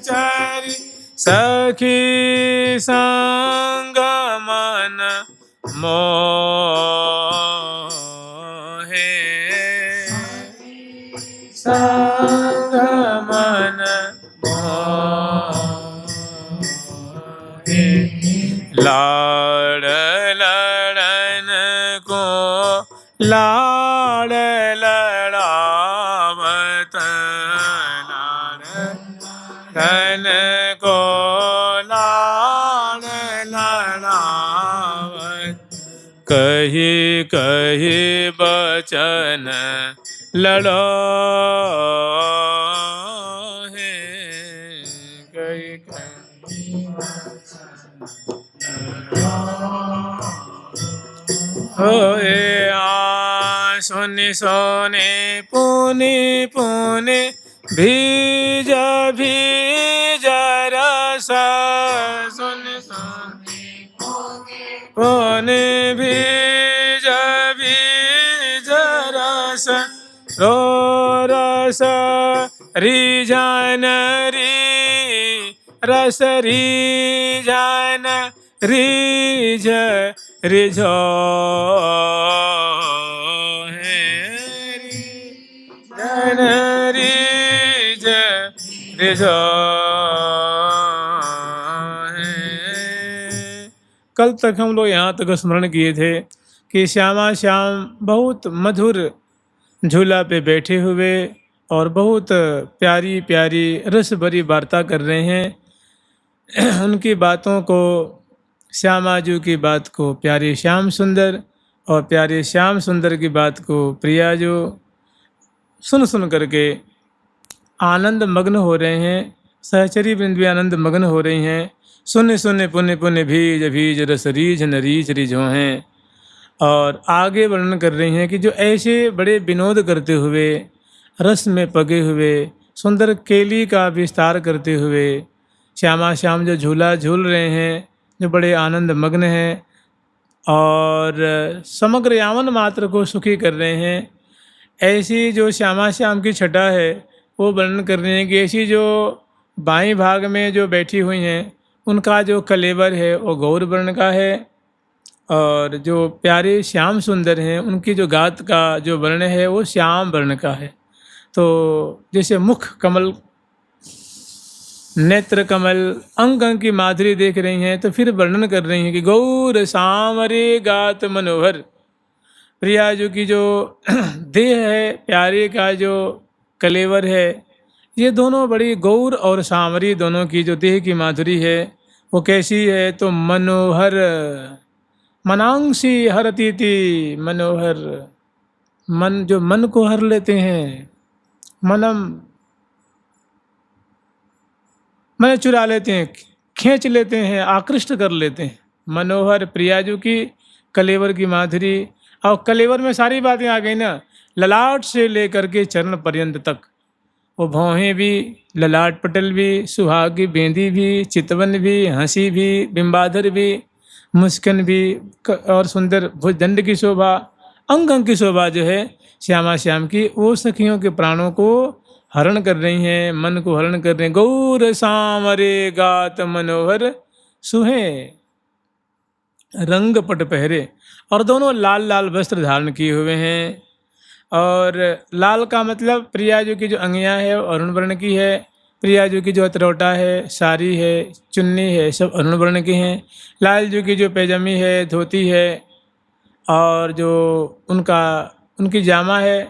चरी सखी संग मन मोहे संग मन मोहे लाड़ लड़न को लाड़ लड़ावत लाड़ को लाड़ लड़ावत कही कही बचन लड़ो है कही कही होए सोने सोने पुनि पुनि भीज भीज रस सोने सोने पुनि भीज भीज रस रो रस रिजन री रस रिजन रिझ रिझो रिजन रिझ रिझो। कल तक हम लोग यहाँ तक स्मरण किए थे कि श्यामा श्याम बहुत मधुर झूला पे बैठे हुए और बहुत प्यारी प्यारी रस भरी वार्ता कर रहे हैं। उनकी बातों को श्यामा जी की बात को प्यारे श्याम सुंदर और प्यारे श्याम सुंदर की बात को प्रिया जो सुन सुन करके आनंद मग्न हो रहे हैं। सहचरी वृंद भी आनंद मग्न हो रही हैं। सुने सुने पुण्य पुण्य भीज भीज रस रीझ न रीझ रिझो हैं। और आगे वर्णन कर रही हैं कि जो ऐसे बड़े विनोद करते हुए रस में पगे हुए सुंदर केली का विस्तार करते हुए श्यामा श्याम जो झूला झूल रहे हैं, जो बड़े आनंद मग्न हैं और समग्र यावन मात्र को सुखी कर रहे हैं, ऐसी जो श्यामा श्याम की छटा है वो वर्णन कर रहे हैं कि ऐसी जो बाईं भाग में जो बैठी हुई हैं उनका जो कलेवर है वो गौर वर्ण का है और जो प्यारे श्याम सुंदर हैं उनकी जो गात का जो वर्ण है वो श्याम वर्ण का है। तो जैसे मुख कमल, नेत्र कमल, अंग अंग की माधुरी देख रही हैं तो फिर वर्णन कर रही हैं कि गौर सांवरे गात मनोहर। प्रिया जो की जो देह है, प्यारे का जो कलेवर है, ये दोनों बड़ी गौर और सांवरी दोनों की जो देह की माधुरी है वो कैसी है तो मनोहर, मनांसी हरती थी मनोहर, मन जो मन को हर लेते हैं, मनम मन चुरा लेते हैं, खींच लेते हैं, आकृष्ट कर लेते हैं। मनोहर प्रियाजू की कलेवर की माधुरी, और कलेवर में सारी बातें आ गई ना, ललाट से लेकर के चरण पर्यंत तक, वो भौहें भी, ललाट पटल भी, सुहाग की बेंदी भी, चितवन भी, हंसी भी, बिंबाधर भी, मुस्कान भी और सुंदर भुजदंड की शोभा, अंग अंग की शोभा जो है श्यामा श्याम की, वो सखियों के प्राणों को हरण कर रही हैं, मन को हरण कर रही हैं। गौर सांवरे गात मनोहर सुहे रंग पट पहरे, और दोनों लाल लाल वस्त्र धारण किए हुए हैं। और लाल का मतलब प्रिया जो की जो अंगियाँ है अरुण वर्ण की है, प्रिया जो की जो अतरौटा है, साड़ी है, चुन्नी है, सब अरुण वर्ण की हैं। लाल जो की जो पैजामी है, धोती है, और जो उनकी जामा है,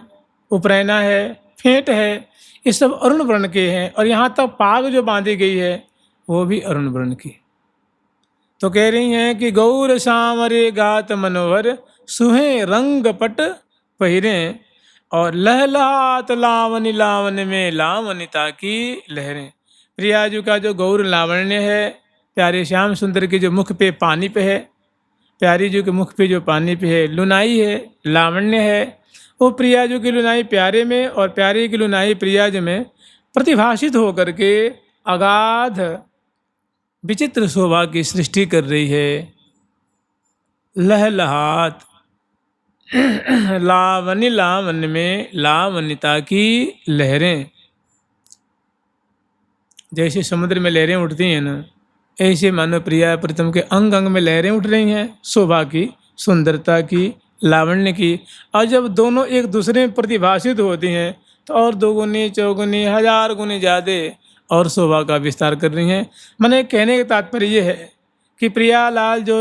उपरैना है, फेंट है, ये सब अरुण वर्ण के हैं। और यहाँ तक पाग जो बांधी गई है वो भी अरुण वर्ण की। तो कह रही हैं कि गौर सांवरे गात मनोहर सुहे रंग पट पहिरें, और लहलात लावनी लावन में लावनिता की लहरें। प्रियाजू का जो गौर लावण्य है, प्यारे श्याम सुंदर के जो मुख पे पानी पे है, प्यारी जी के मुख पे जो पानी पे है, लुनाई है, लावण्य है, वो प्रियाजू की लुनाई प्यारे में और प्यारे की लुनाई प्रियाज में प्रतिभाषित होकर के अगाध विचित्र शोभा की सृष्टि कर रही है। लहलहात लावनी लावन में लावनिता की लहरें। जैसे समुद्र में लहरें उठती हैं ना, ऐसे मानो प्रिया प्रीतम के अंग अंग में लहरें उठ रही हैं, शोभा की, सुंदरता की, लावण्य की। और जब दोनों एक दूसरे में प्रतिभाषित होती हैं तो और दोगुनी चौगुनी हजार गुनी ज़्यादा और शोभा का विस्तार कर रही हैं। मैंने कहने का तात्पर्य ये है कि प्रियालाल जो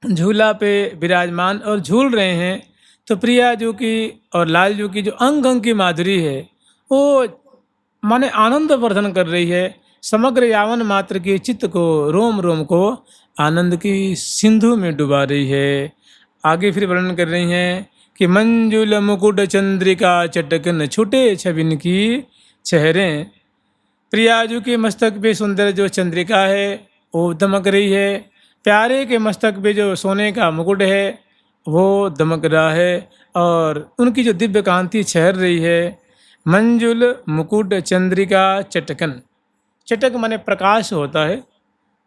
झूला पे विराजमान और झूल रहे हैं, तो प्रिया जो की और लाल जो की जो अंग अंग की माधुरी है, वो माने आनंद वर्धन कर रही है। समग्र यावन मात्र के चित्त को, रोम रोम को आनंद की सिंधु में डुबा रही है। आगे फिर वर्णन कर रही हैं कि मंजुल मुकुट चंद्रिका चटकन छुटे छबिन की चेहरें। प्रियाजू के मस्तक पे सुंदर जो चंद्रिका है वो दमक रही है, प्यारे के मस्तक पे जो सोने का मुकुट है वो दमक रहा है, और उनकी जो दिव्य कांति छहर रही है। मंजुल मुकुट चंद्रिका चटकन, चटक माने प्रकाश होता है।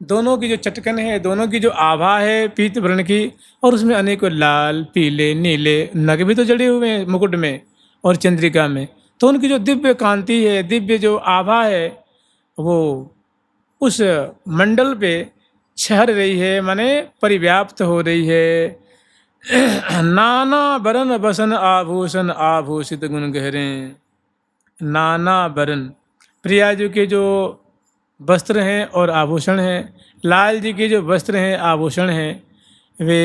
दोनों की जो चटकन है, दोनों की जो आभा है पीत वर्ण की, और उसमें अनेकों लाल पीले नीले नग भी तो जड़े हुए हैं मुकुट में और चंद्रिका में। तो उनकी जो दिव्य कांति है, दिव्य जो आभा है, वो उस मंडल पे छहर रही है, माने परिव्याप्त हो रही है। नाना बरन बसन आभूषण आभूषित गुण गहरे। नाना बरन, प्रिया जी के जो वस्त्र हैं और आभूषण हैं, लाल जी के जो वस्त्र हैं आभूषण हैं, वे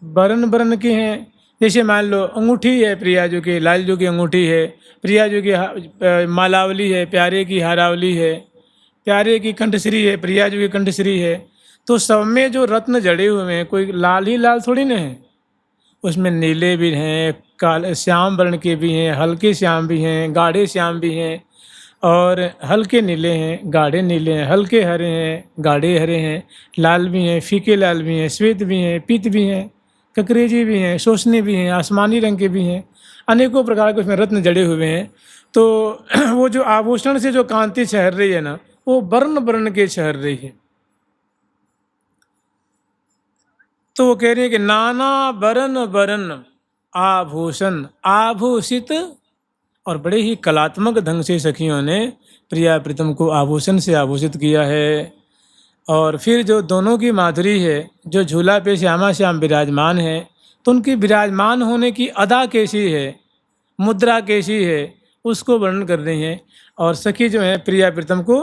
बरन बरन के हैं। जैसे मान लो अंगूठी है प्रिया जी की, लाल जी की अंगूठी है, प्रिया जी की मालावली है, प्यारे की हारावली है, प्यारे की कंठश्री है, प्रिया जी की कंठश्री है। तो सब में जो रत्न जड़े हुए हैं, कोई लाल ही लाल थोड़ी ना है, उसमें नीले भी हैं, काले श्याम वर्ण के भी हैं, हल्के श्याम भी हैं, गाढ़े श्याम भी हैं, और हल्के नीले हैं, गाढ़े नीले हैं, हल्के हरे हैं, गाढ़े हरे हैं, लाल भी हैं, फीके लाल भी हैं, श्वेत भी हैं, पीत भी हैं, ककरेजी भी हैं, शोषनी भी हैं, आसमानी रंग के भी हैं, अनेकों प्रकार के उसमें रत्न जड़े हुए हैं। तो वो जो आभूषण से जो कांति छहर रही है ना, वो वर्ण वर्ण के छहर रही है। तो वो कह रही है कि नाना बरन बरन आभूषण आभूषित, और बड़े ही कलात्मक ढंग से सखियों ने प्रिया प्रीतम को आभूषण से आभूषित किया है। और फिर जो दोनों की माधुरी है, जो झूला पे श्यामा श्याम विराजमान है, तो उनकी विराजमान होने की अदा कैसी है, मुद्रा कैसी है, उसको वर्णन कर रही हैं। और सखी जो है प्रिया प्रीतम को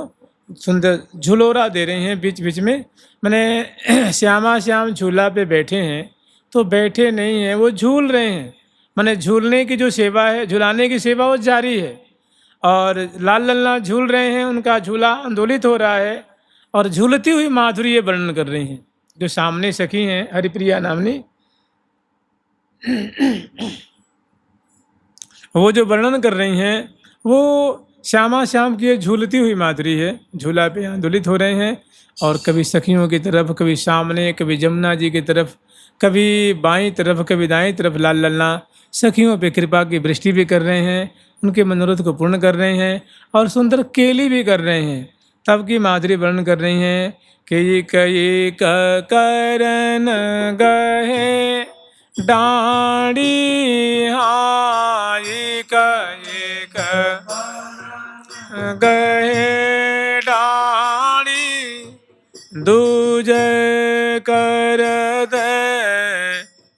सुंदर झुलोरा दे रही हैं बीच बीच में। मैंने श्यामा श्याम झूला पे बैठे हैं, तो बैठे नहीं हैं, वो झूल रहे हैं। मैंने झूलने की जो सेवा है, झुलाने की सेवा वो जारी है, और लाल लल्ला झूल रहे हैं, उनका झूला आंदोलित हो रहा है, और झूलती हुई माधुरी ये वर्णन कर रही हैं। जो सामने सखी हैं हरिप्रिया नामनी, वो जो वर्णन कर रही हैं वो श्यामा श्याम की झूलती हुई माधुरी है। झूला पे आंदोलित हो रहे हैं, और कभी सखियों की तरफ, कभी सामने, कभी जमुना जी की तरफ, कभी बाईं तरफ, कभी दाईं तरफ लाल लल्ला सखियों पे कृपा की वृष्टि भी कर रहे हैं, उनके मनोरथ को पूर्ण कर रहे हैं, और सुंदर केली भी कर रहे हैं। तब की माधुरी वर्णन कर रही हैं कि कई करन गहे डाड़ी हाई कई गहे डाड़ी दूजे कर दे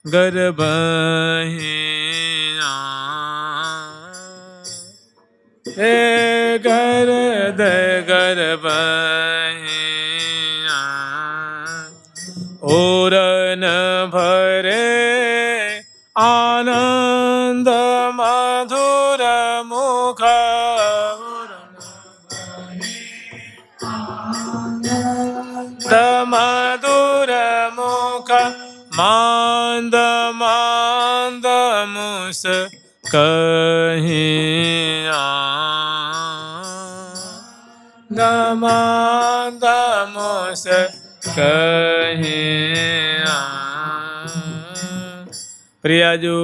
गर्भहिया कर दे गर्भहिया और न भरे आनंद मधुर मुख मधुर मुख मांद मांद मुस कहिया मांद मुस कहिया। प्रिया जो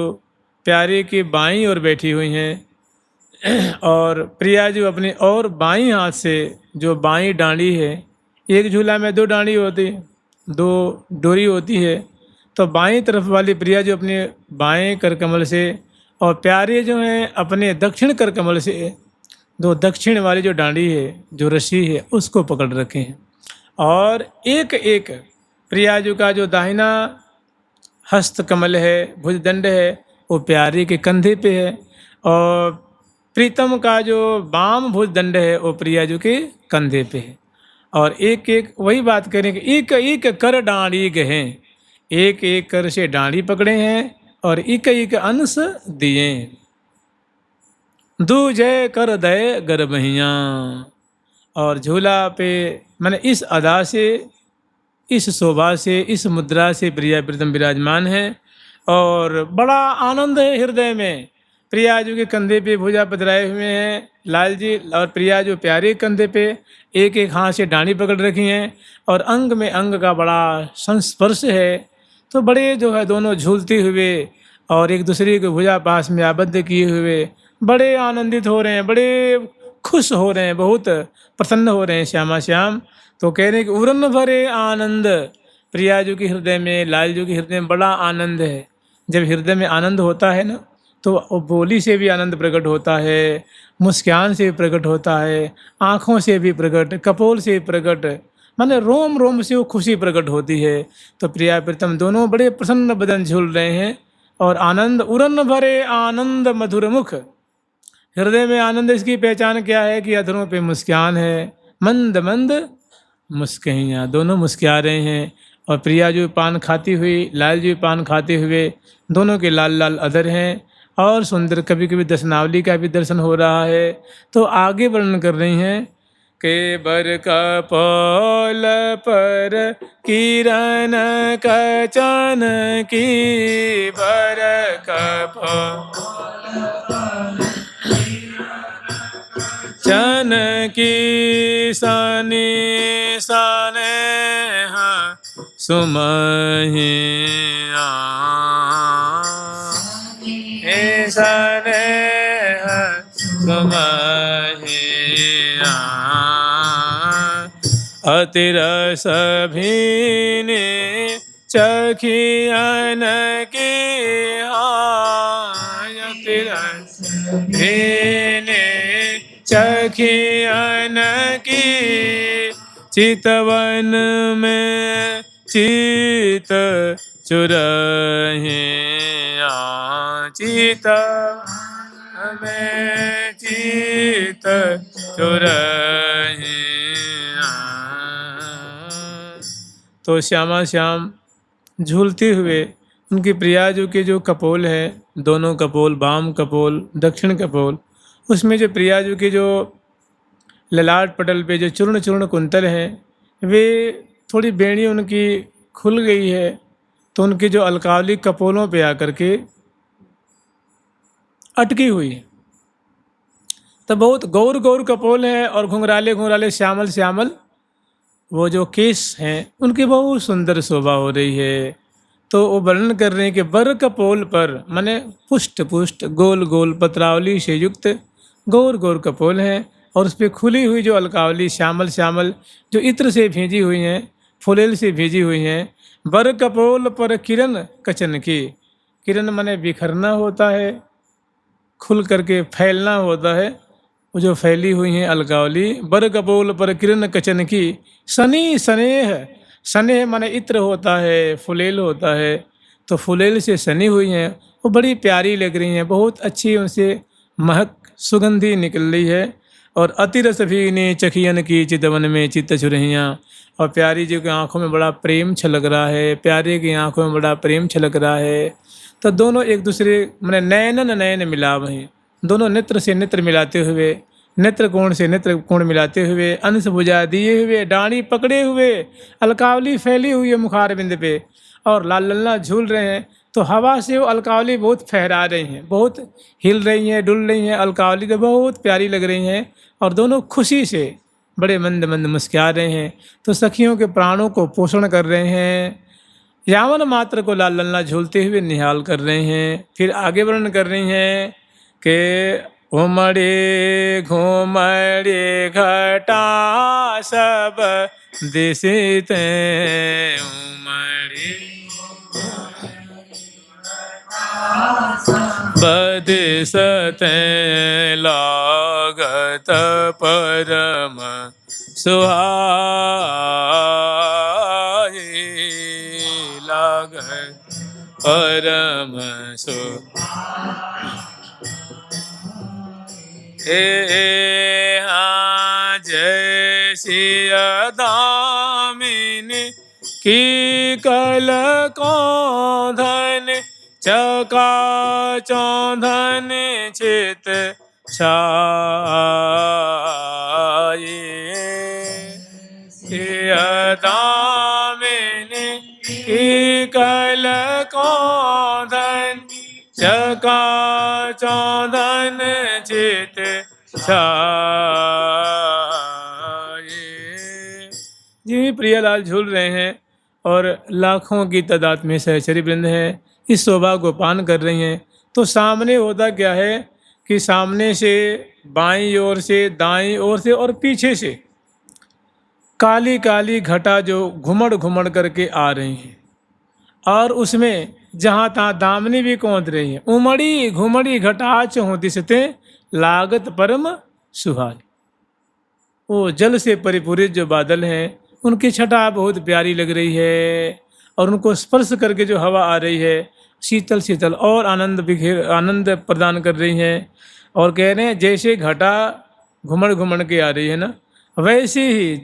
प्यारे की बाईं ओर बैठी हुई हैं, और प्रिया जो अपने और बाईं हाथ से जो बाईं डांडी है, एक झूला में दो डांडी होती है, दो डोरी होती है, तो बाईं तरफ वाली प्रिया जो अपने बाएं कर कमल से, और प्यारे जो हैं अपने दक्षिण कर कमल से दो दक्षिण वाली जो डांडी है, जो रस्सी है, उसको पकड़ रखे हैं। और एक एक प्रियाजू का जो दाहिना हस्त कमल है, भुजदंड है, वो प्यारी के कंधे पे है। और प्रीतम का जो वाम भुजदंड है, वो प्रियाजू के कंधे पे है। और एक एक वही बात करें कि एक एक कर डांडी गए, एक एक कर से डांडी पकड़े हैं और एक एक अंश दिए। दूजय कर दय गरबहियाँ। और झूला पे मैंने इस अदा से, इस शोभा से, इस मुद्रा से प्रिया प्रीतम विराजमान है। और बड़ा आनंद है हृदय में। प्रिया जी के कंधे पे भुजा पधराए हुए हैं लाल जी, और प्रिया जो प्यारे कंधे पे एक एक हाथ से डांडी पकड़ रखी हैं, और अंग में अंग का बड़ा संस्पर्श है। तो बड़े जो है दोनों झूलते हुए और एक दूसरे को भुजा पास में आबद्ध किए हुए बड़े आनंदित हो रहे हैं, बड़े खुश हो रहे हैं, बहुत प्रसन्न हो रहे हैं श्यामा श्याम। तो कह रहे हैं कि उरन भरे आनंद प्रिया जी के हृदय में, लाल जी के हृदय में बड़ा आनंद है। जब हृदय में आनंद होता है ना, तो बोली से भी आनंद प्रकट होता है, मुस्कान से भी प्रकट होता है, आँखों से भी प्रकट, कपोल से भी प्रकट, माने रोम रोम से वो खुशी प्रकट होती है। तो प्रिया प्रीतम दोनों बड़े प्रसन्न बदन झूल रहे हैं और आनंद उरन भरे आनंद मधुर मुख। हृदय में आनंद, इसकी पहचान क्या है कि अधरों पे मुस्कान है, मंद मंद मुस्कैयाँ, दोनों मुस्कुरा रहे हैं। और प्रिया जो पान खाती हुई, लाल जी पान खाते हुए, दोनों के लाल लाल अधर हैं और सुंदर। कभी कभी दर्शनावली का भी दर्शन हो रहा है। तो आगे वर्णन कर रही हैं के बर कपोल पर किरण कचन की, बर कपोल चन की सनी सने सुमहिया, सने सुमहिया, अतिरस भीने चखियन की, अतिरस भीने चखियन की, चितवन में चित चुरहिया, चित में चित चुरहिया। तो श्यामा श्याम झूलते हुए उनकी प्रियाजू के जो कपोल है, दोनों कपोल, वाम कपोल, दक्षिण कपोल, उसमें जो प्रियाजू के जो ललाट पटल पे जो चूर्ण चूर्ण कुंतल हैं, वे थोड़ी बेड़ी उनकी खुल गई है। तो उनके जो अलकावली कपोलों पे आकर के अटकी हुई है। तो बहुत गौर गौर कपोल है और घुंघराले घुंघराले श्यामल श्यामल वो जो केस हैं, उनकी बहुत सुंदर शोभा हो रही है। तो वो वर्णन कर रहे हैं कि बर कपोल पर, माने पुष्ट पुष्ट गोल गोल पत्रावली से युक्त गौर गौर कपोल हैं, और उस पर खुली हुई जो अलकावली श्यामल श्यामल जो इत्र से भेजी हुई हैं, फुलेल से भेजी हुई हैं। बर कपोल पर किरण कचन की, किरण माने बिखरना होता है, खुल करके फैलना होता है, वो जो फैली हुई हैं अलकावली। बर कपोल पर किरण कचन की, सनी स्नेह, स्नेह माने इत्र होता है, फुलेल होता है, तो फुलेल से सनी हुई हैं, वो बड़ी प्यारी लग रही हैं, बहुत अच्छी उनसे महक सुगंधी निकल रही है। और अतिरस भी ने चखियन की, चितवन में चित्त चुरहियाँ, और प्यारी जी की आंखों में बड़ा प्रेम छलक रहा है, प्यारे की आंखों में बड़ा प्रेम छलक रहा है। तो दोनों एक दूसरे मैंने नयनन नयन मिलाव हैं, दोनों नेत्र से नेत्र मिलाते हुए, नेत्र कोण से नेत्र कोण मिलाते हुए, अंश भुजा दिए हुए, डाणी पकड़े हुए, अलकावली फैली हुई है मुखार बिंद पे, और लाल लल्ला झूल रहे हैं। तो हवा से वो अलकावली बहुत फहरा रही हैं, बहुत हिल रही हैं, डुल रही हैं, अलकावली तो बहुत प्यारी लग रही हैं, और दोनों खुशी से बड़े मंद मंद मुस्कुरा रहे हैं। तो सखियों के प्राणों को पोषण कर रहे हैं, यावन मात्र को लाल लल्ला झूलते हुए निहाल कर रहे हैं। फिर आगे वर्णन कर रही हैं कि उमड़े घूमड़े घटा सब दिसित उमड़े बदिसत लाग लागत परम सुहाए, लागत परम सुहाए। हाँ जैसी दामिनी की कल कौंधन, चका चौंधन चित छाये, दामिनी की कल कौंधन, चका चौंधन चित छाये। जी प्रियालाल झूल रहे हैं और लाखों की तादाद में सहचरी वृंद हैं, इस शोभा को पान कर रही हैं। तो सामने होता क्या है कि सामने से, बाईं ओर से, दाईं ओर से और पीछे से काली काली घटा जो घुमड़ घुमड़ करके आ रही हैं, और उसमें जहाँ तहाँ दामनी भी कौंध रही हैं। उमड़ी घुमड़ी घटा चहुँ दिसते, लागत परम सुहानी। वो जल से परिपूरित जो बादल हैं, उनकी छटा बहुत प्यारी लग रही है, और उनको स्पर्श करके जो हवा आ रही है शीतल शीतल और आनंद प्रदान कर रही हैं। और कह रहे हैं जैसे घटा घुमड़ घुमड़ के आ रही है ना, वैसे ही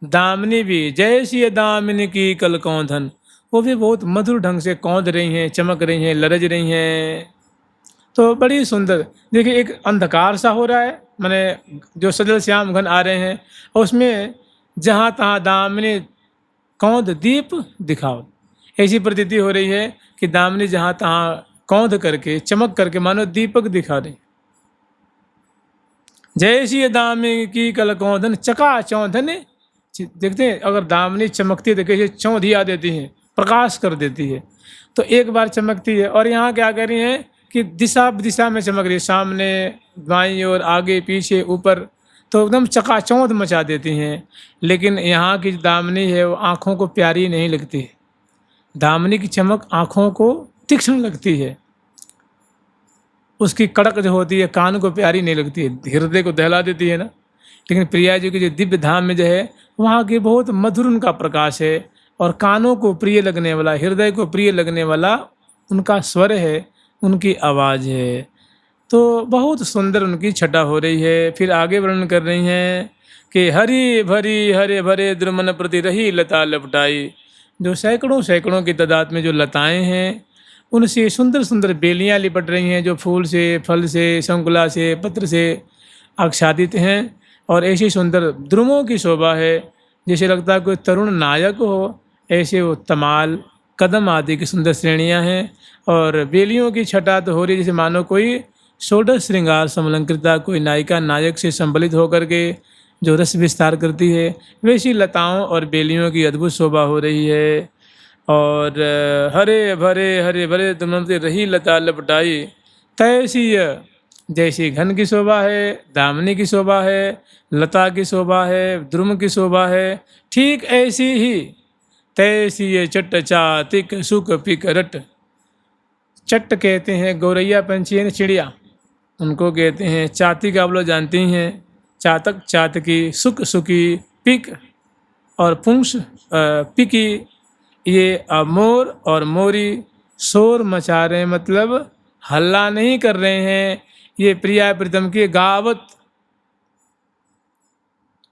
दामिनी भी, जैसी दामिनी की कल कौंधन, वो भी बहुत मधुर ढंग से कौंध रही हैं, चमक रही हैं, लरज रही हैं। तो बड़ी सुंदर। देखिए एक अंधकार सा हो रहा है, माने जो सजल श्याम घन आ रहे हैं, और उसमें जहाँ तहाँ दामिनी कौंध दीप दिखाओ, ऐसी प्रतीति हो रही है कि दामिनी जहाँ तहाँ कौंध करके चमक करके मानो दीपक दिखा रही। जैसी दामिनी की कल कौंधन, चका चौंधन, देखते हैं अगर दामिनी चमकती है तो कैसे चौंधिया देती है, प्रकाश कर देती है। तो एक बार चमकती है, और यहाँ क्या कर रही है कि दिशा दिशा में चमक रही है, सामने बाईं ओर, आगे पीछे ऊपर, तो एकदम चकाचौंध मचा देती हैं। लेकिन यहाँ की दामिनी है वो आँखों को प्यारी नहीं लगती है। दामिनी की चमक आँखों को तीक्ष्ण लगती है, उसकी कड़क जो होती है कान को प्यारी नहीं लगती है, हृदय को दहला देती है ना। लेकिन प्रिया जी की जो दिव्य धाम में जो है, वहाँ की बहुत मधुर उनका प्रकाश है, और कानों को प्रिय लगने वाला, हृदय को प्रिय लगने वाला उनका स्वर है, उनकी आवाज़ है। तो बहुत सुंदर उनकी छटा हो रही है। फिर आगे वर्णन कर रही हैं कि हरी भरी हरे भरे द्रुमन प्रति रही लता लपटाई, जो सैकड़ों सैकड़ों की तादाद में जो लताएं हैं, उनसे सुंदर सुंदर बेलियां लिपट रही हैं, जो फूल से, फल से, शंकुला से, पत्र से आच्छादित हैं। और ऐसी सुंदर द्रुमों की शोभा है, जैसे लगता है कोई तरुण नायक हो, ऐसे वो तमाल, कदम आदि की सुंदर श्रेणियां हैं। और बेलियों की छटा तो हो रही जैसे मानो कोई षोडश श्रृंगार समलंकृता, कोई नायिका नायक से संबलित होकर के जो रस विस्तार करती है, वैसी लताओं और बेलियों की अद्भुत शोभा हो रही है। और हरे भरे तुमसे रही लता लपटाई, तैसी जैसी घन की शोभा है, दामिनी की शोभा है, लता की शोभा है, द्रुम की शोभा है, ठीक ऐसी ही तैसी ये चट चातिक सुख पिक रट। चट कहते हैं गौरैया पंछी है ना, चिड़िया, उनको कहते हैं। चातिक आप लोग जानती हैं, चातक चातकी, सुख सुखी, पिक और पुंस पिकी, ये मोर और मोरी शोर मचा रहे हैं, मतलब हल्ला नहीं कर रहे हैं। ये प्रिया प्रीतम की गावत,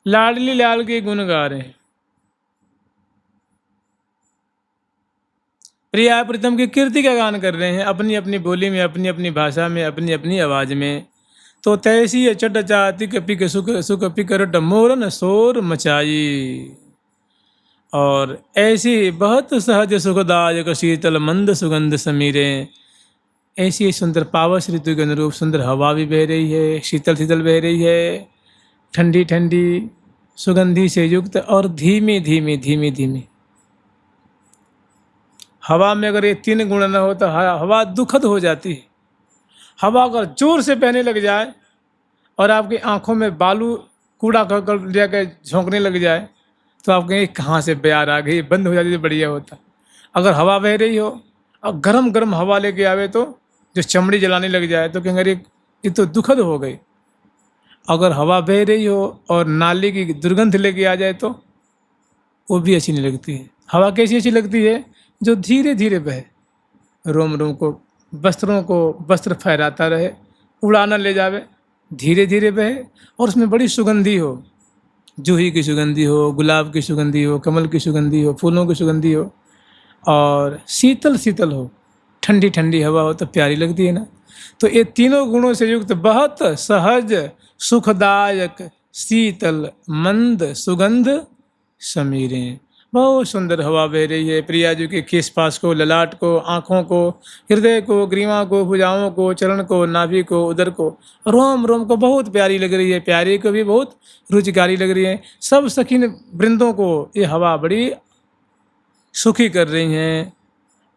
लाडली लाल के गुण गा रहे हैं, प्रिया प्रीतम की कीर्ति का गान कर रहे हैं, अपनी अपनी बोली में, अपनी अपनी भाषा में, अपनी अपनी आवाज़ में। तो तैसी चट चातिक पिक सुख सुख पिक रट मोरन शोर मचाई। और ऐसी बहुत सहज सुखदायक शीतल मंद सुगंध समीरे, ऐसी सुंदर पावस ऋतु के अनुरूप सुंदर हवा भी बह रही है, शीतल शीतल बह रही है, ठंडी ठंडी सुगंधी से युक्त, और धीमी धीमी धीमी धीमी। हवा में अगर ये तीन गुण न हो तो हवा दुखद हो जाती है। हवा अगर जोर से बहने लग जाए और आपकी आंखों में बालू कूड़ा कर जाकर झोंकने लग जाए, तो आप कहेंगे कहाँ से प्यार आ गई, बंद हो जाती तो बढ़िया होता। अगर हवा बह रही हो और गरम गरम हवा लेके आवे तो जो चमड़ी जलाने लग जाए, तो कहेंगे अरे ये तो दुखद हो गई। अगर हवा बह रही हो और नाली की दुर्गंध लेके आ जाए तो वो भी अच्छी नहीं लगती है। हवा कैसी अच्छी लगती है? जो धीरे धीरे बहे, रोम रोम को, वस्त्रों को वस्त्र फहराता रहे, उड़ाना ले जावे, धीरे धीरे बहे और उसमें बड़ी सुगंधी हो, जूही की सुगंधी हो, गुलाब की सुगंधी हो, कमल की सुगंधी हो, फूलों की सुगंधी हो और शीतल शीतल हो, ठंडी ठंडी हवा हो तो प्यारी लगती है ना। तो ये तीनों गुणों से युक्त बहुत सहज सुखदायक शीतल मंद सुगंध समीरें, बहुत सुंदर हवा बह रही है। प्रिया जी के केश पास को, ललाट को, आँखों को, हृदय को, ग्रीवा को, भुजाओं को, चरण को, नाभि को, उदर को, रोम रोम को बहुत प्यारी लग रही है। प्यारी को भी बहुत रुचिकारी लग रही है। सब सखीन वृंदों को ये हवा बड़ी सुखी कर रही हैं।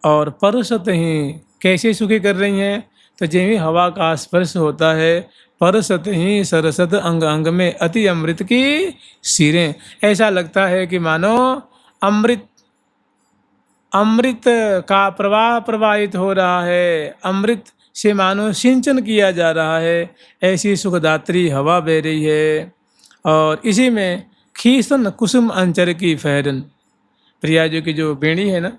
और परसत ही कैसे सुखी कर रही हैं? तो जब ही हवा का स्पर्श होता है, परसत ही सरसत अंग अंग में अति अमृत की सिरें, ऐसा लगता है कि मानो अमृत अमृत का प्रवाह प्रवाहित हो रहा है, अमृत से मानो सिंचन किया जा रहा है, ऐसी सुखदात्री हवा बह रही है। और इसी में खीसन कुसुम अंचर की फहरन, प्रिया जी की जो बेणी है ना,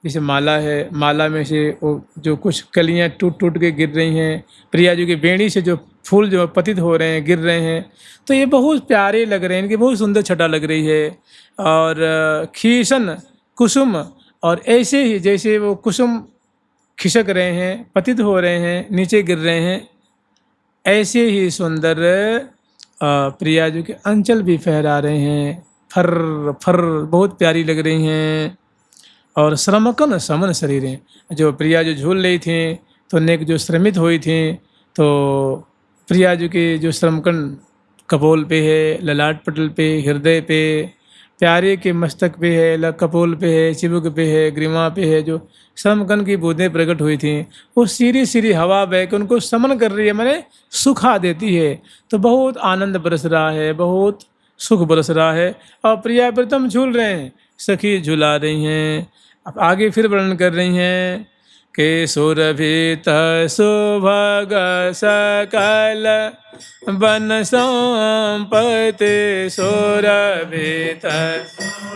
जैसे माला है, माला में से वो जो कुछ कलियां टूट टूट के गिर रही हैं, प्रिया जी की बेणी से जो फूल जो पतित हो रहे हैं, गिर रहे हैं, तो ये बहुत प्यारे लग रहे हैं, इनकी बहुत सुंदर छटा लग रही है। और खीसन कुसुम, और ऐसे ही जैसे वो कुसुम खिसक रहे हैं, पतित हो रहे हैं, नीचे गिर रहे हैं, ऐसे ही सुंदर प्रिया जी के अंचल भी फहरा रहे हैं, फर फर बहुत प्यारी लग रही हैं। और श्रमकन समन शरीरें, जो प्रिया जो झूल रही थी तो नेक जो श्रमित हुई थी, तो प्रिया जी के जो श्रमकन कपोल पे है, ललाट पटल पे, हृदय पे, प्यारे के मस्तक पे है, कपोल पे है, चिबुक पे है, ग्रीवा पे है, जो श्रमकन की बूंदें प्रकट हुई थी, वो सीरी सीरी हवा बह के उनको समन कर रही है, माने सुखा देती है। तो बहुत आनंद बरस रहा है, बहुत सुख बरस रहा है। और प्रिया प्रीतम झूल रहे हैं, सखी झुला रही हैं। अब आगे फिर वर्णन कर रही हैं कि सुरभित सुभग सकल वन संपत्ति, सुरभित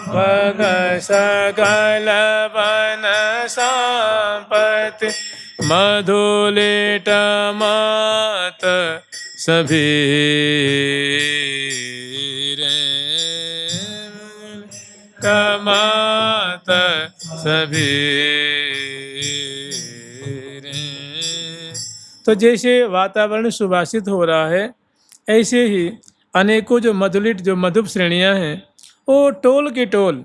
भग सकल वन संपत्ति, मधुलिट मात सभी कमात सभी। तो जैसे वातावरण सुभाषित हो रहा है, ऐसे ही अनेकों जो मधुलिट जो मधुप श्रेणियां हैं, वो टोल के टोल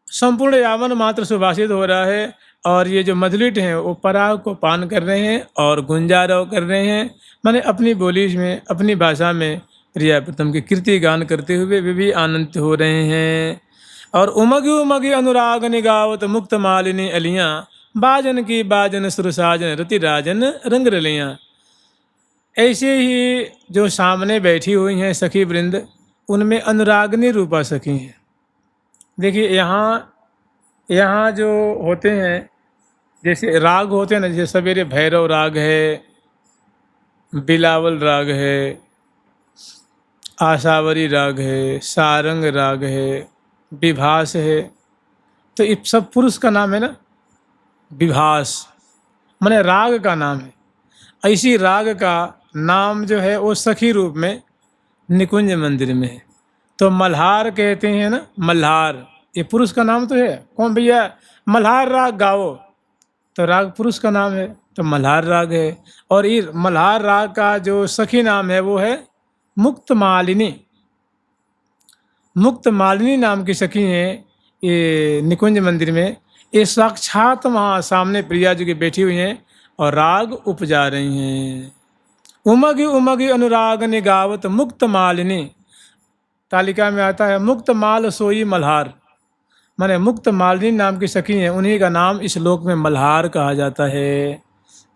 संपूर्ण यावन मात्र सुभाषित हो रहा है। और ये जो मधुलिट हैं वो पराग को पान कर रहे हैं और गुंजारव कर रहे हैं, माने अपनी बोली में, अपनी भाषा में प्रिया प्रीतम की कीर्ति गान करते हुए वे भी आनंदित हो रहे हैं। और उमगी उमगी अनुराग निगावत मुक्त मालिनी अलियाँ, बाजन की बाजन सुरसाजन रति राजन रंग रलियाँ। ऐसे ही जो सामने बैठी हुई हैं सखी वृंद, उनमें अनुरागनी रूपा सखी हैं। देखिए यहाँ जो होते हैं, जैसे राग होते हैं ना, जैसे सवेरे भैरव राग है, बिलावल राग है, आशावरी राग है, सारंग राग है, विभास है। तो ये सब पुरुष का नाम है ना, विभास माने राग का नाम है। ऐसी राग का नाम जो है वो सखी रूप में निकुंज मंदिर में है। तो मल्हार कहते हैं ना, मल्हार ये पुरुष का नाम तो है। कौन भैया मल्हार राग गाओ, तो राग पुरुष का नाम है, तो मल्हार राग है। और ये मल्हार राग का जो सखी नाम है वो है मुक्त मालिनी। मुक्त मालिनी नाम की सखी हैं ये निकुंज मंदिर में। ये साक्षात वहाँ सामने प्रिया जी की बैठी हुई हैं और राग उपजा रही हैं। उमगी उमगी अनुराग निगावत मुक्त मालिनी, तालिका में आता है मुक्त माल सोई मल्हार, माने मुक्त मालिनी नाम की सखी हैं, उन्हीं का नाम इस लोक में मल्हार कहा जाता है।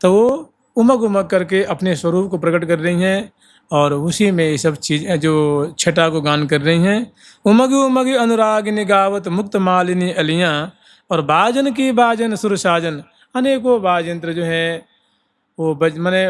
तो वो उमग उमग करके अपने स्वरूप को प्रकट कर रही हैं और उसी में ये सब चीज़ें जो छटा को गान कर रही हैं। उमगी उमगी अनुराग निगावत मुक्त मालिनी अलियाँ, और बाजन की बाजन सुरसाजन, अनेकों बाजयंत्र जो हैं वो माने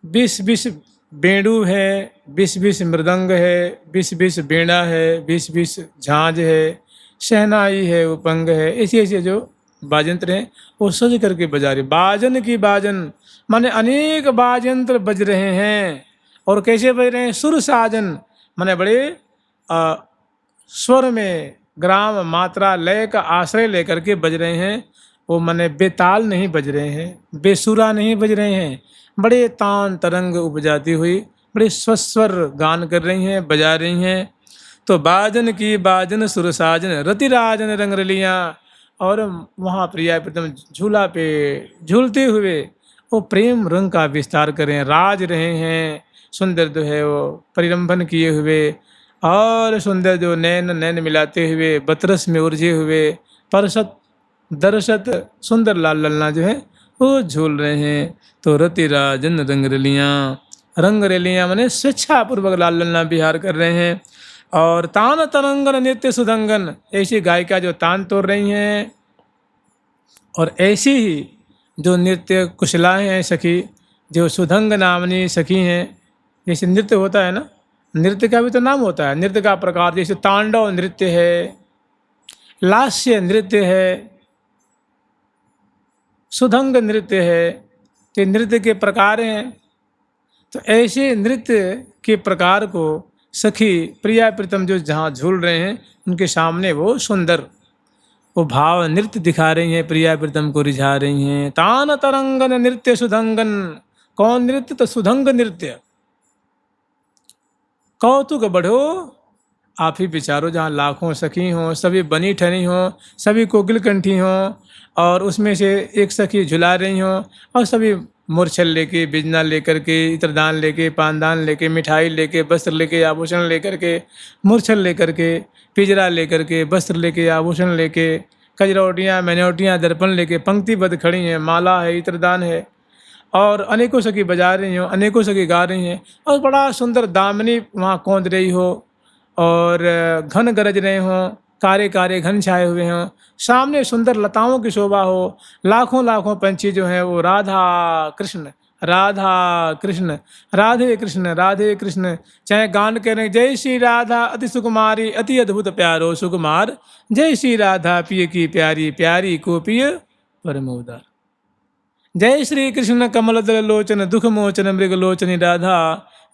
20-20 बेड़ू है, 20-20 मृदंग है, 20-20 बीड़ा है, 20-20 झांझ है, शहनाई है, उपंग है, ऐसे ऐसे जो बाजंत्र हैं वो सज करके बजा रहे। बाजन की बाजन माने अनेक बाजंत्र बज रहे हैं। और कैसे बज रहे हैं? सुर साजन माने बड़े स्वर में ग्राम मात्रा लय का आश्रय लेकर के बज रहे हैं। वो माने बेताल नहीं बज रहे हैं, बेसुरा नहीं बज रहे हैं, बड़े तान तरंग उपजाती हुई बड़े स्वस्वर गान कर रही हैं, बजा रही हैं। तो बाजन की बाजन सुर साजन रतिराजन रंग रलियाँ। और वहाँ प्रिया प्रीतम झूला पे झूलते हुए वो प्रेम रंग का विस्तार करें, राज रहे हैं। सुंदर जो है वो परिरंभन किए हुए और सुंदर जो नैन नैन मिलाते हुए बतरस में उलझे हुए परसत दरसत सुंदर लाल ललना जो है वो झूल रहे हैं। तो रतिराजन रंग रलियाँ माने स्वेच्छापूर्वक लाल ललना विहार कर रहे हैं। और तान तरंगन नित्य सुदंगन, ऐसी गायिका जो तान तोड़ रही हैं। और ऐसी ही जो नृत्य कुशलाएँ हैं सखी, जो सुधंग नामनी सखी हैं। जैसे नृत्य होता है ना, नृत्य का भी तो नाम होता है, नृत्य का प्रकार। जैसे तांडव नृत्य है, लास्य नृत्य है, सुधंग नृत्य है, तो नृत्य के प्रकार हैं। तो ऐसे नृत्य के प्रकार को सखी प्रिया प्रीतम जो जहाँ झूल रहे हैं उनके सामने वो सुंदर वो भाव नृत्य दिखा रही हैं, प्रिया प्रीतम को रिझा रही हैं। तान तरंगन नृत्य सुधंगन, कौन नृत्य? तो सुधंग नृत्य। कौतुक बढ़ो आप ही विचारो, जहाँ लाखों सखी हों, सभी बनी ठनी हों, सभी कोकिल कंठी हों, और उसमें से एक सखी झुला रही हों, और सभी मूर्छल लेके, बिजना लेकर के, इत्रदान लेके, पानदान लेके, मिठाई लेके, वस्त्र लेके, आभूषण लेकर के, मूर्छल लेकर के, पिजरा लेकर के, वस्त्र लेके, आभूषण लेके, कजरौटियाँ मैनौटियाँ दर्पण लेके पंक्तिबद्ध खड़ी हैं। माला है, इत्रदान है, और अनेकों सखी बजा रही हो, अनेकों सखी गा रही हैं। और बड़ा सुंदर दामनी वहाँ कौंध रही हो, और घन गरज रहे हों, कारे कारे घन छाए हुए हों, सामने सुंदर लताओं की शोभा हो, लाखों लाखों पंछी जो हैं वो राधा कृष्ण राधा कृष्ण राधे कृष्ण राधे कृष्ण चाहे गान करें, जय श्री राधा अति सुकुमारी अति अद्भुत प्यारो सुकुमार, जय श्री राधा पिय की प्यारी प्यारी को पिय परम उदार, जय श्री कृष्ण कमल दल लोचन दुख मोचन मृग लोचनी राधा,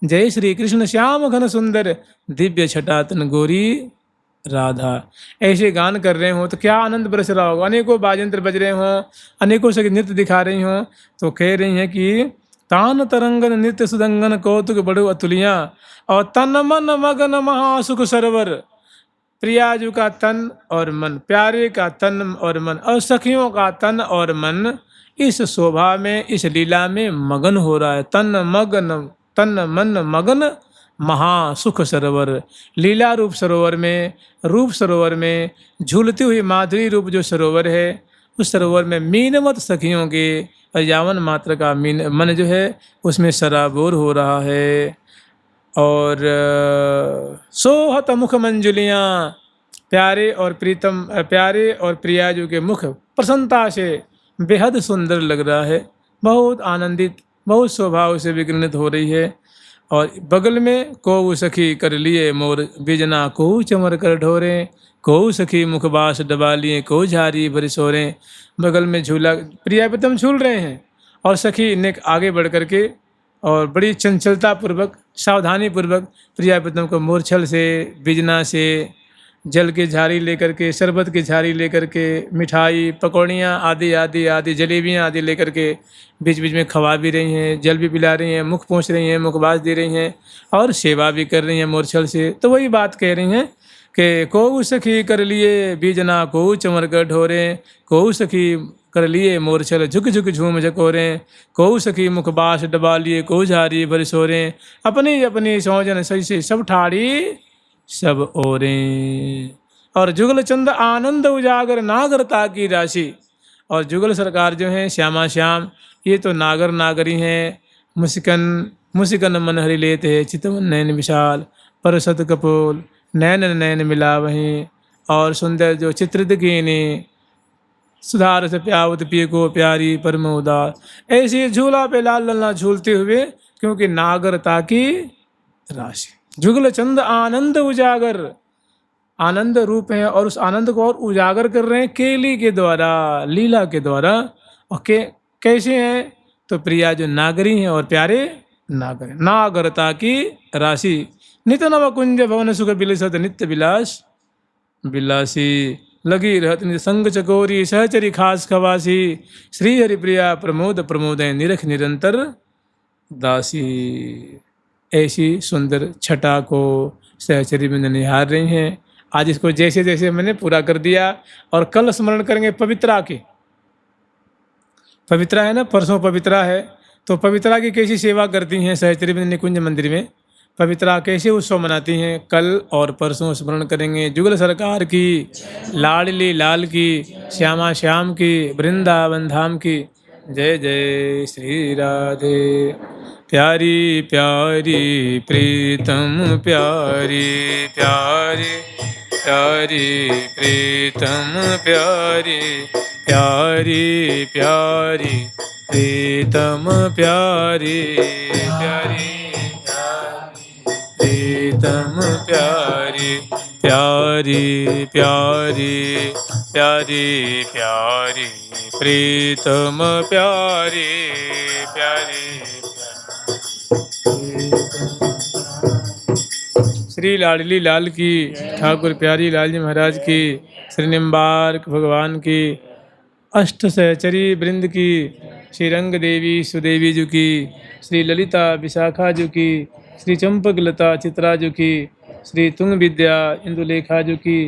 जय श्री कृष्ण श्याम घन सुंदर दिव्य छटातन गोरी राधा। ऐसे गान कर रहे हो तो क्या आनंद बरस रहा होगा। अनेकों बाजंत्र बज रहे हों, अनेकों से नृत्य दिखा रही हों, तो कह रही हैं कि तान तरंगन नृत्य सुदंगन कौतुक बड़ो अतुलियाँ, और तन मन मगन महासुख सरोवर। प्रियाजू का तन और मन, प्यारे का तन और मन, और सखियों का तन और मन इस शोभा में, इस लीला में मगन हो रहा है। तन मन मगन महासुख सरोवर, लीला रूप सरोवर में, रूप सरोवर में झूलती हुई माधुरी रूप जो सरोवर है, उस सरोवर में मीनमत सखियों के यावन मात्र का मीन मन जो है उसमें सराबोर हो रहा है। और सोहत मुख मंजुलियाँ, प्यारे और प्रीतम प्यारे और प्रियाजू के मुख प्रसन्नता से बेहद सुंदर लग रहा है, बहुत आनंदित, बहुत स्वभाव से विघ्नित हो रही है। और बगल में को सखी कर लिए मोर बिजना, को चमर कर ढोरे, को सखी मुखबास डबा लिए, को झारी भरी सोरे। बगल में झूला प्रिया प्रीतम झूल रहे हैं, और सखी ने आगे बढ़ करके और बड़ी चंचलता पूर्वक, सावधानी पूर्वक प्रिया प्रीतम को मूर्छल से, बिजना से, जल की झारी लेकर के, शरबत की झारी लेकर के, मिठाई पकौड़ियाँ आदि आदि आदि जलेबियाँ आदि लेकर के बीच बीच में खवा भी रही हैं, जल भी पिला रही हैं, मुख पोंछ रही हैं, मुखबास दे रही हैं, और सेवा भी कर रही हैं मूर्छल से। तो वही बात कह रही हैं कि को सखी कर लिए बीजना, को चमर कर ढोरे, को सखी कर लिए मूर्छल झुक झुक झूम झकोरें, को सखी मुखबास डबा लिए, को झारी भर सोरें, अपनी अपनी सौजन सही से सब ठाड़ी सब ओरें। और जुगल चंद आनंद उजागर नागरता की राशि। और जुगल सरकार जो हैं श्यामा श्याम, ये तो नागर नागरी हैं। मुस्कन मुस्कन मन हरि लेते है, चितवन नैन विशाल, परसत कपोल नैन नैन मिला वहीं। और सुंदर जो चित्रित कीनी, सुधार से प्यावत पिए को प्यारी परम उदार। ऐसे झूला पे लाल लल्ला झूलते हुए क्योंकि नागरता की राशि। जुगल चंद आनंद उजागर, आनंद रूप है और उस आनंद को और उजागर कर रहे हैं केली के द्वारा, लीला के द्वारा। और कैसे हैं? तो प्रिया जो नागरी हैं और प्यारे नागर, नागरता की राशि। नित नव कुंज भवन सुख बिलसत नित्य विलास बिलासी, लगी रहत निज संग चकोरी सहचरी खास खवासी, श्री हरि प्रिया प्रमोद प्रमोद निरख निरंतर दासी। ऐसी सुंदर छटा को सहचरी में निहार रही हैं। आज इसको जैसे जैसे मैंने पूरा कर दिया। और कल स्मरण करेंगे पवित्रा की। पवित्रा है ना, परसों पवित्रा है, तो पवित्रा की कैसी सेवा करती हैं सहचरी में निकुंज मंदिर में, पवित्रा कैसे उत्सव मनाती हैं, कल और परसों स्मरण करेंगे। जुगल सरकार की, लाडली लाल की, श्यामा श्याम की, वृंदावन धाम की। जय जय श्री राधे। प्यारी प्यारी प्रीतम प्यारी प्यारी प्यारी प्रीतम प्यारी प्यारी प्यारी प्रीतम प्यारी प्यारी प्रीतम प्यारी प्यारी प्यारी प्यारी प्यारी प्रीतम प्यारी प्यारी। श्री लाडली लाल की, ठाकुर प्यारी लाल जी महाराज की, श्री निम्बार्क भगवान की, अष्ट सहचरी वृंद की, श्री रंग देवी सुदेवी जी की, श्री ललिता विशाखा जी की, श्री चंपक लता चित्रा जी की, श्री तुंग विद्या इंदुलेखा जी की,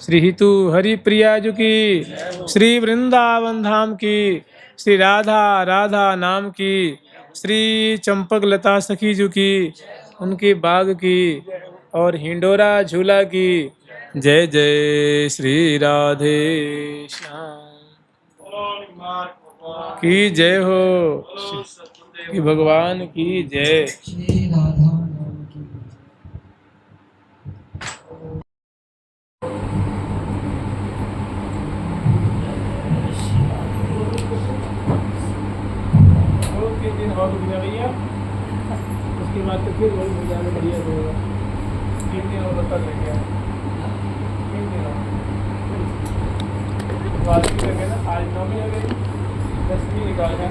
श्री हितु हरिप्रिया जी की, श्री वृंदावन धाम की, श्री राधा राधा नाम की, श्री चंपक लता सखी जी की, उनकी बाग की, और हिंडोरा झूला की। जय जय श्री राधे श्याम की जय हो, कि भगवान की जय। दिन और भैया, उसके बाद तो फिर वही भैया बढ़िया होगा। 3 दिन और बता देंगे, 3 दिन और आज की जगह ना, आज 9 बजे 10 निकाल